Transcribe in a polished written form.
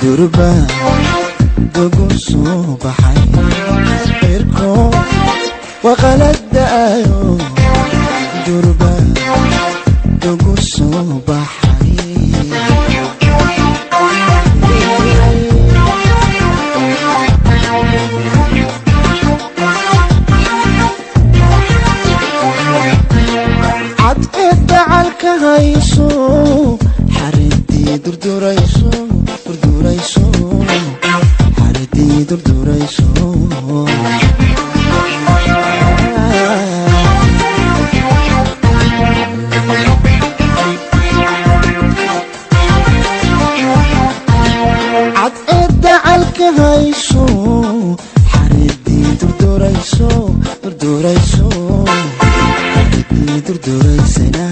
durba dogu soo baxay irko waqalad daayo durba dogu soo baxay dacalka hayso xaridii durdurayso xaridii durdurayso cad dacalka hayso xaridii durdurayso xaridii durduraysana